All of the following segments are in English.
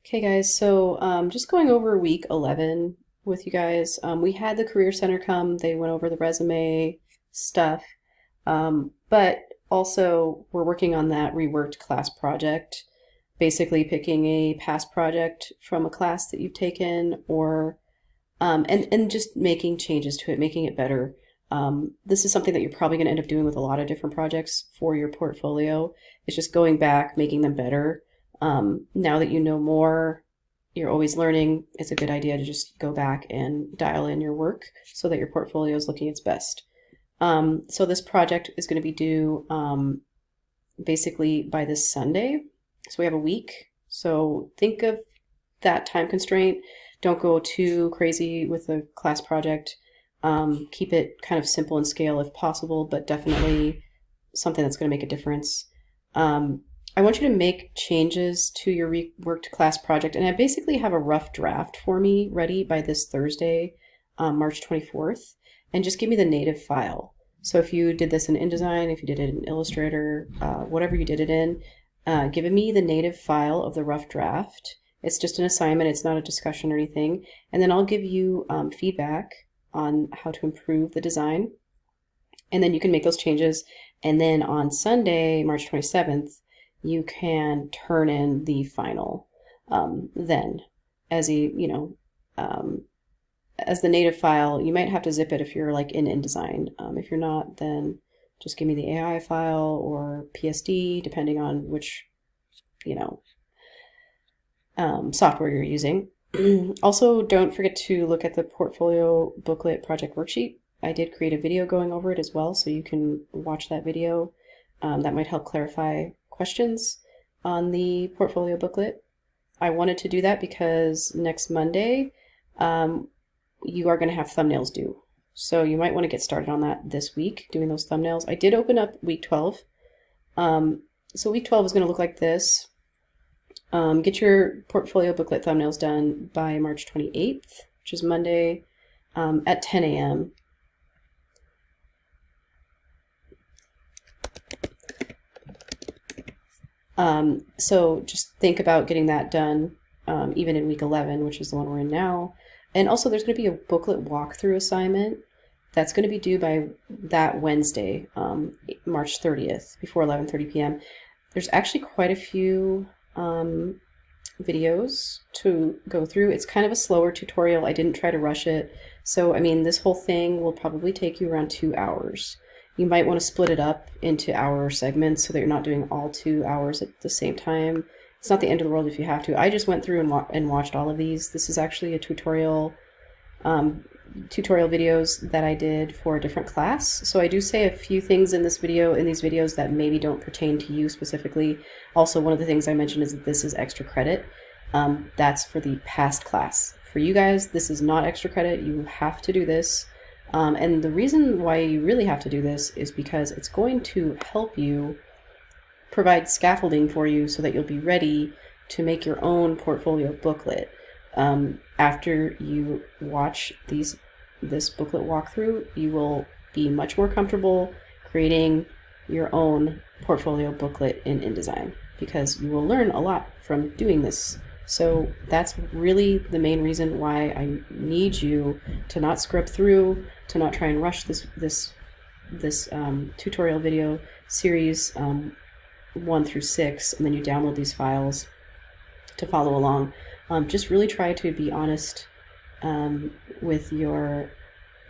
Okay, guys, so just going over week 11 with you guys. We had the Career Center come, they went over the resume stuff, but also we're working on that reworked class project, basically picking a past project from a class that you've taken or and just making changes to it, making it better. This is something that you're probably going to end up doing with a lot of different projects for your portfolio. It's just going back, making them better. Now that you know more, you're always learning. It's a good idea to just go back and dial in your work so that your portfolio is looking its best. So this project is going to be due basically by this Sunday. So we have a week. So think of that time constraint. Don't go too crazy with the class project. Keep it kind of simple in scale if possible, but definitely something that's going to make a difference. I want you to make changes to your reworked class project, and I basically have a rough draft for me ready by this Thursday, March 24th, and just give me the native file. So if you did this in InDesign, if you did it in Illustrator, whatever you did it in, give me the native file of the rough draft. It's just an assignment, it's not a discussion or anything, and then I'll give you feedback on how to improve the design, and then you can make those changes, and then on Sunday, March 27th, you can turn in the final then as as the native file. You might have to zip it if you're like in InDesign. If you're not, then just give me the AI file or PSD, depending on which software you're using. Also, don't forget to look at the portfolio booklet project worksheet. I did create a video going over it as well, so you can watch that video. That might help clarify questions on the portfolio booklet. I wanted to do that because next Monday, you are going to have thumbnails due. So you might want to get started on that this week, doing those thumbnails. I did open up week 12. So week 12 is going to look like this. Get your portfolio booklet thumbnails done by March 28th, which is Monday, at 10 a.m. So just think about getting that done even in week 11, which is the one we're in now. And also there's going to be a booklet walkthrough assignment that's going to be due by that Wednesday, March 30th, before 11:30 p.m. There's actually quite a few videos to go through. It's kind of a slower tutorial. I didn't try to rush it. So, I mean, this whole thing will probably take you around 2 hours. You might want to split it up into hour segments so that you're not doing all 2 hours at the same time. It's not the end of the world if you have to. I just went through and watched all of these. This is actually a tutorial videos that I did for a different class. So I do say a few things in these videos that maybe don't pertain to you specifically. Also, one of the things I mentioned is that this is extra credit. That's for the past class. For you guys, this is not extra credit. You have to do this. And the reason why you really have to do this is because it's going to help you provide scaffolding for you so that you'll be ready to make your own portfolio booklet. After you watch this booklet walkthrough, you will be much more comfortable creating your own portfolio booklet in InDesign because you will learn a lot from doing this. So that's really the main reason why I need you to not scrub through, to not try and rush this tutorial video series 1 through 6, and then you download these files to follow along. Just really try to be honest with the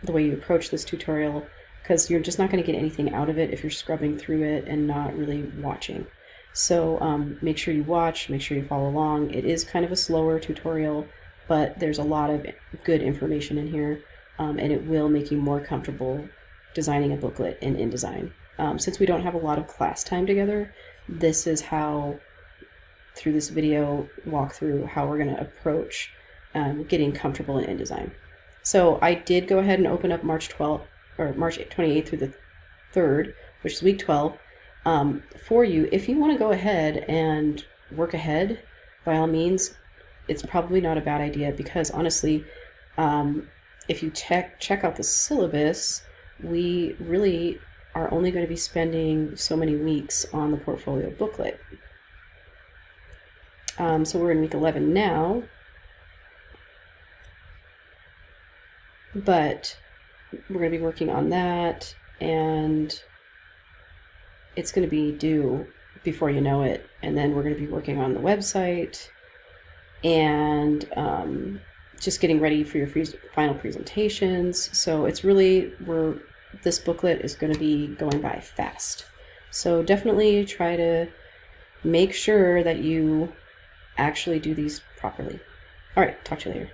way you approach this tutorial, because you're just not going to get anything out of it if you're scrubbing through it and not really watching. So make sure you watch, make sure you follow along. It is kind of a slower tutorial, but there's a lot of good information in here, and it will make you more comfortable designing a booklet in InDesign. Since we don't have a lot of class time together, this is how, through this video walkthrough, how we're going to approach getting comfortable in InDesign. So I did go ahead and open up March 28th through the 3rd, which is week 12, for you. If you want to go ahead and work ahead, by all means, it's probably not a bad idea because honestly, if you check out the syllabus, we really are only going to be spending so many weeks on the portfolio booklet. So we're in week 11 now, but we're going to be working on that, and it's going to be due before you know it. And then we're going to be working on the website and just getting ready for your final presentations. So it's really, this booklet is going to be going by fast. So definitely try to make sure that you actually do these properly. All right, talk to you later.